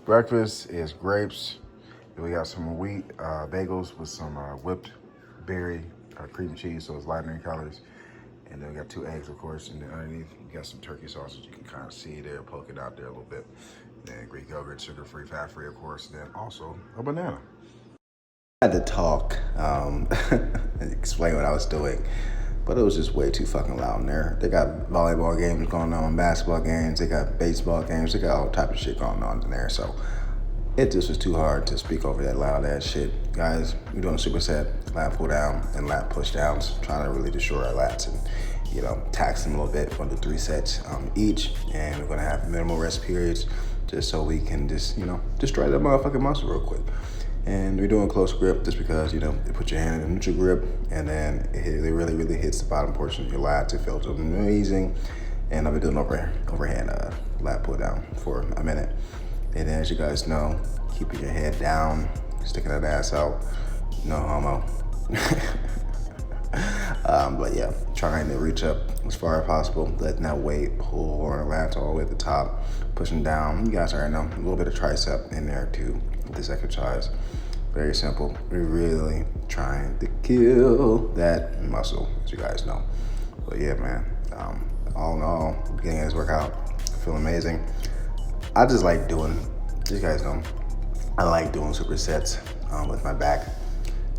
Breakfast is grapes. We got some wheat bagels with some whipped berry cream cheese, so it's lighter in calories. And then we got 2 eggs, of course, and then underneath you got some turkey sausage. You can kind of see there, poke it out there a little bit. Then Greek yogurt, sugar-free, fat-free, of course. Then also a banana. I had to talk and explain what I was doing, but it was just way too fucking loud in there. They got volleyball games going on, basketball games, they got baseball games, they got all type of shit going on in there. So it just was too hard to speak over that loud ass shit. Guys, we're doing a superset, lat pull down and lat push downs, trying to really destroy our lats and, tax them a little bit for the 3 sets each. And we're gonna have minimal rest periods just so we can just, destroy that motherfucking muscle real quick. And we're doing close grip just because, you put your hand in a neutral grip and then it really, really hits the bottom portion of your lats. It feels amazing. And I've been doing overhand lat pull down for a minute. And as you guys know, keeping your head down, sticking that ass out, no homo. But yeah, trying to reach up as far as possible, letting that weight pull on our lats all the way at the top, pushing down. You guys already know, a little bit of tricep in there too with this exercise. Very simple. We're really trying to kill that muscle, as you guys know. But yeah, man, all in all, beginning of this workout, I feel amazing. I just like doing, you guys know, I like doing supersets with my back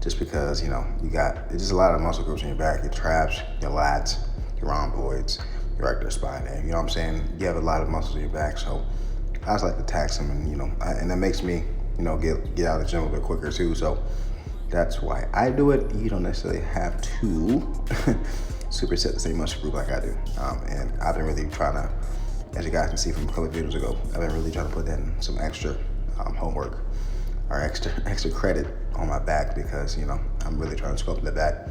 just because, it's just a lot of muscle groups in your back, your traps, your lats, your rhomboids, your right there spine there. You know what I'm saying? You have a lot of muscles in your back, so I just like to tax them and, and that makes me, get out of the gym a bit quicker too. So that's why I do it. You don't necessarily have to superset the same muscle group like I do. And I've been really trying to, as you guys can see from a couple of videos ago, I've been really trying to put in some extra homework or extra credit on my back because, I'm really trying to sculpt the back.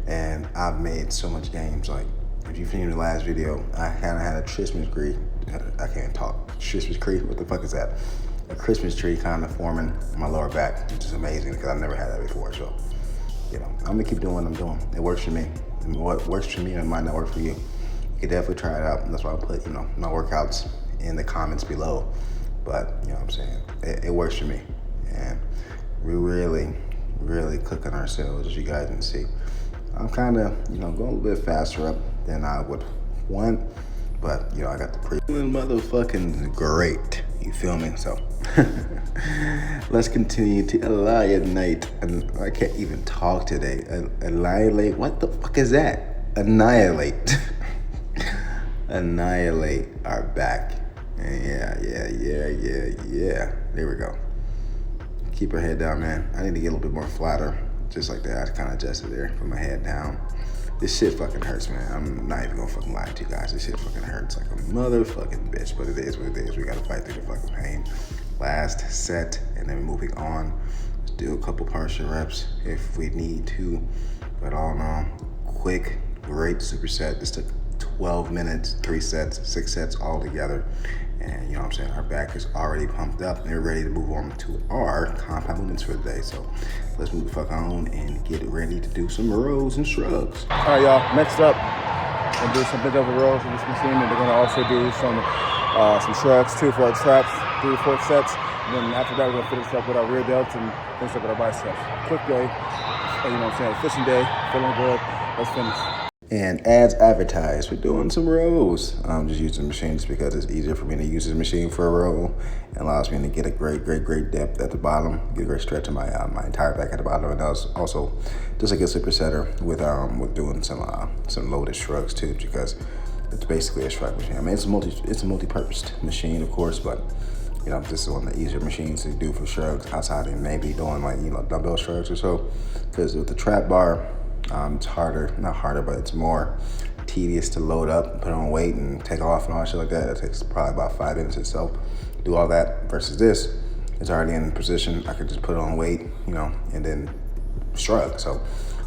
And I've made so much gains. Like, if you've seen the last video, I kind of had a Christmas tree. I can't talk. Christmas tree? What the fuck is that? A Christmas tree kind of forming my lower back, which is amazing because I've never had that before. So, I'm gonna keep doing what I'm doing. It works for me. And what works for me, it might not work for you. You can definitely try it out. That's why I put, my workouts in the comments below. But, you know what I'm saying? It works for me. And we're really, really cooking ourselves, as you guys can see. I'm kind of, going a little bit faster up than I would want. But, I got the feeling motherfucking great. You feel me? So, let's continue to annihilate. And I can't even talk today. Annihilate? What the fuck is that? Annihilate. Annihilate our back. Yeah. There we go. Keep her head down, man. I need to get a little bit more flatter. Just like that. I kind of adjusted there. Put my head down. This shit fucking hurts, man. I'm not even gonna fucking lie to you guys. This shit fucking hurts like a motherfucking bitch. But it is what it is. We gotta fight through the fucking pain. Last set, and then moving on. Let's do a couple partial reps if we need to. But all in all, quick, great superset. This took 12 minutes, 3 sets, 6 sets all together. And what I'm saying? Our back is already pumped up and we're ready to move on to our compound movements for the day. So let's move the fuck on and get ready to do some rows and shrugs. All right, y'all. Next up, we'll do some bent over rows with this machine, and we're gonna also do some shrugs, 2 for our traps, 3 to 4 sets. And then after that, we're gonna finish up with our rear delts and finish up with our biceps. Quick day, efficient day, feeling good. Let's finish. And as advertised, we're doing some rows. I'm just using the machine just because it's easier for me to use this machine for a row. It allows me to get a great depth at the bottom, get a great stretch of my entire back at the bottom, and also just a good supersetter with doing some loaded shrugs too, because it's basically a shrug machine. I mean, it's a multi-purpose machine, of course, but this is one of the easier machines to do for shrugs outside of maybe doing like dumbbell shrugs or so, because with the trap bar. It's not harder, but it's more tedious to load up, put on weight, and take off and all that shit like that. It takes probably about 5 minutes itself to do all that. Versus this, it's already in position. I could just put on weight, and then shrug. So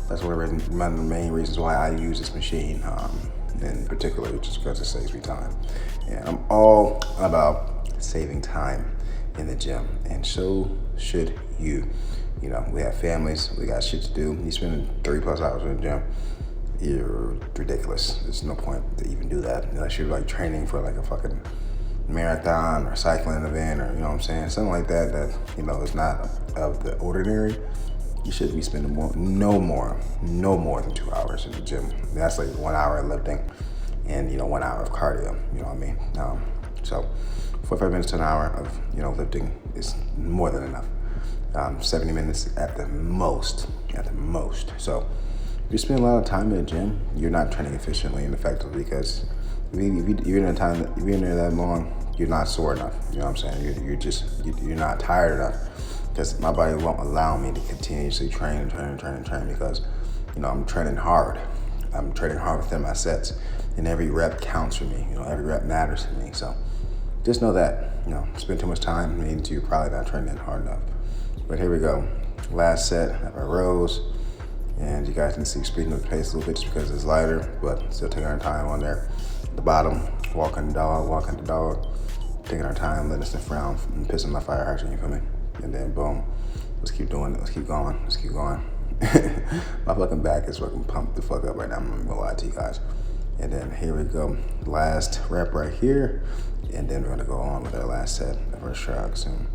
that's one of the main reasons why I use this machine in particular, just because it saves me time. And I'm all about saving time in the gym, and so should you. We have families, we got shit to do. You spending 30+ hours in the gym, you're ridiculous. There's no point to even do that unless you're like training for like a fucking marathon or cycling event or, you know what I'm saying, something like that that, you know, is not of the ordinary, you should be spending no more than 2 hours in the gym. That's like 1 hour of lifting and, you know, 1 hour of cardio, you know what I mean? So 45 minutes to an hour of, you know, lifting is more than enough. 70 minutes at the most. So if you spend a lot of time in the gym, you're not training efficiently and effectively, because if you're in there that long, you're not sore enough. You know what I'm saying? You're not tired enough, because my body won't allow me to continuously train because, you know, I'm training hard. I'm training hard within my sets, and every rep counts for me. You know, every rep matters to me. So just know that, you know, spend too much time means you're probably not training hard enough. But here we go. Last set of our rows. And you guys can see speeding up the pace a little bit just because it's lighter, but still taking our time on there. At the bottom, walking the dog, taking our time, letting us frown and pissing my fire hydrant, you feel me? And then boom, let's keep doing it, let's keep going. My fucking back is fucking pumped the fuck up right now, I'm not gonna lie to you guys. And then here we go, last rep right here, and then we're gonna go on with our last set of our shrugs. And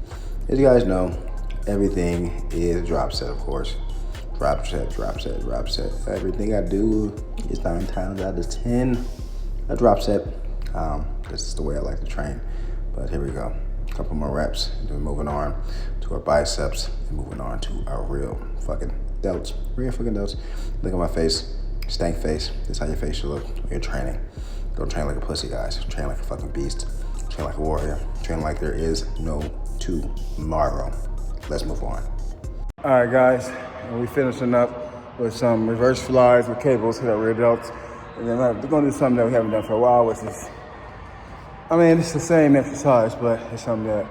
as you guys know, everything is drop set, of course. Drop set. Everything I do is 9 times out of 10 a drop set. This is the way I like to train. But here we go. A couple more reps, and then moving on to our biceps, and moving on to our real fucking delts. Look at my face, stank face. This is how your face should look when you're training. Don't train like a pussy, guys. Train like a fucking beast. Train like a warrior. Train like there is no tomorrow. Let's move on. All right, guys, we finishing up with some reverse flies with cables hit our rear delts. And then we're going to do something that we haven't done for a while, which is, I mean, it's the same exercise, but it's something that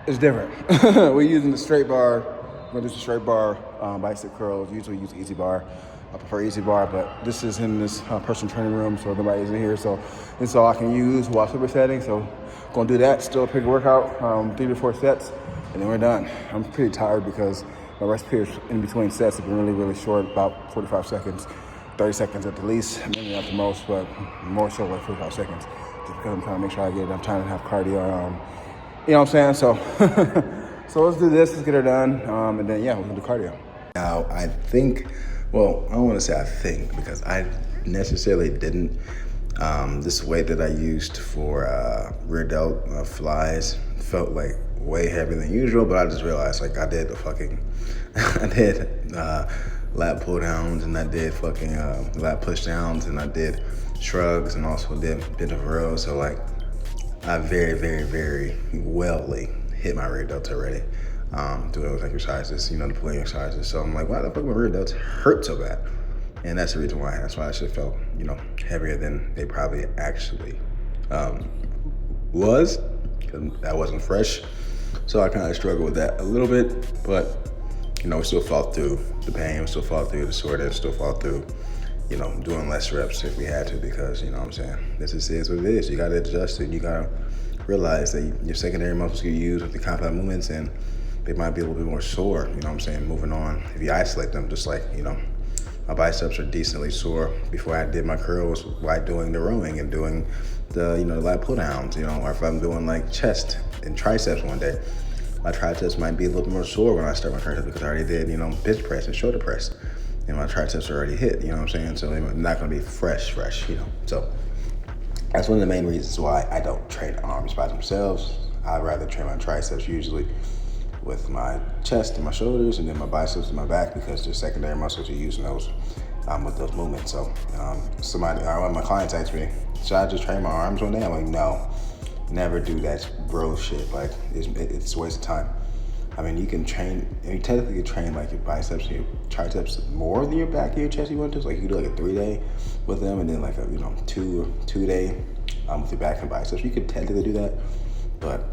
is different. We're using the straight bar. We're going to do some straight bar bicep curls. Usually use easy bar. I prefer easy bar, but this is in this personal training room, so nobody's in here. So this is all I can use while supersetting. So going to do that. Still a pretty workout, 3 to 4 sets. And then we're done. I'm pretty tired because my rest periods in between sets have been really, really short, about 45 seconds, 30 seconds at the least, maybe not the most, but more so like 45 seconds, just because I'm trying to make sure I get it. I'm trying to have cardio, you know what I'm saying? So, so let's do this, let's get her done, and then, yeah, we can do cardio. Now, I think, well, I don't want to say I think, because I necessarily didn't. This weight that I used for rear delt flies felt like way heavier than usual, but I just realized, like, I did Lat Pull Downs, and I did fucking Lat Push Downs, and I did Shrugs, and also did Barbell Curls. So, like, I very wellly hit my rear delts already doing those exercises, you know, the pulling exercises. So I'm like, why the fuck my rear delts hurt so bad? And that's the reason why. That's why I should have felt, you know, heavier than they probably actually was, because that wasn't fresh. So I kind of struggled with that a little bit, but, you know, we still fought through the pain, we still fought through the soreness, still fought through, you know, doing less reps if we had to, because, you know what I'm saying, this is what it is. You got to adjust it. You got to realize that your secondary muscles you use with the compound movements, and they might be a little bit more sore, you know what I'm saying, moving on. If you isolate them, just like, you know, my biceps are decently sore before I did my curls while doing the rowing and doing the, you know, the lat pull downs, you know, or if I'm doing like chest and triceps one day, my triceps might be a little bit more sore when I start my triceps, because I already did, you know, bench press and shoulder press, and my triceps are already hit, you know what I'm saying? So they're not gonna be fresh, you know? So that's one of the main reasons why I don't train arms by themselves. I'd rather train my triceps usually with my chest and my shoulders, and then my biceps and my back, because they're secondary muscles you're using those with those movements. So one of my clients asked me, should I just train my arms one day? I'm like, no, never do that bro shit. Like, it's a waste of time. I mean, you technically can train like your biceps and your triceps more than your back and your chest you want to. So like you can do like a 3-day with them, and then like a, you know, two day with your back and biceps. You could technically do that, but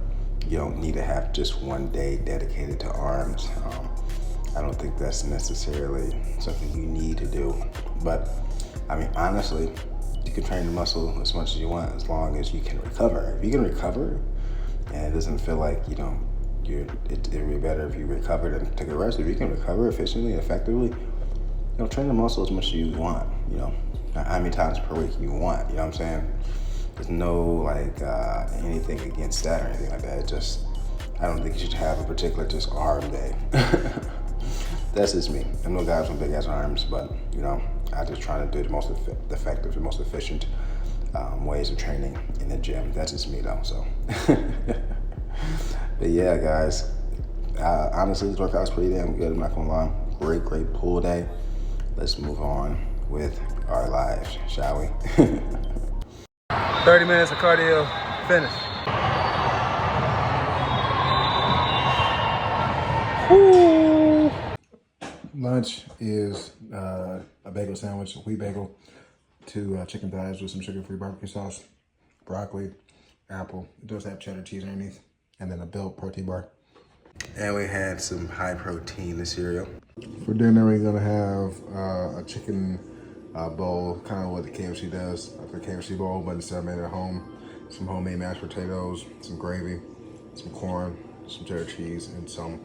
you don't need to have just one day dedicated to arms. I don't think that's necessarily something you need to do. But I mean, honestly, you can train the muscle as much as you want, as long as you can recover. If you can recover and it doesn't feel like, you know, it'd be better if you recovered and took a rest. If you can recover efficiently and effectively, you know, train the muscle as much as you want, you know, how many times per week you want, you know what I'm saying? There's no like anything against that or anything like that. It just, I don't think you should have a particular just arm day. That's just me. I know guys with big ass arms, but you know, I just try to do the most effective, the most efficient ways of training in the gym. That's just me though. So, but yeah, guys. Honestly, this workout's pretty damn good. I'm not gonna lie. Great pull day. Let's move on with our lives, shall we? 30 minutes of cardio, finish. Woo. Lunch is a bagel sandwich, a wheat bagel, 2 chicken thighs with some sugar-free barbecue sauce, broccoli, apple. It does have cheddar cheese underneath, and then a Built protein bar. And we had some high protein cereal. For dinner, we're gonna have a chicken bowl, kind of what the KFC does, like the KFC bowl, but instead I made it at home. Some homemade mashed potatoes, some gravy, some corn, some cheddar cheese, and some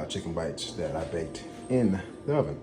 chicken bites that I baked in the oven.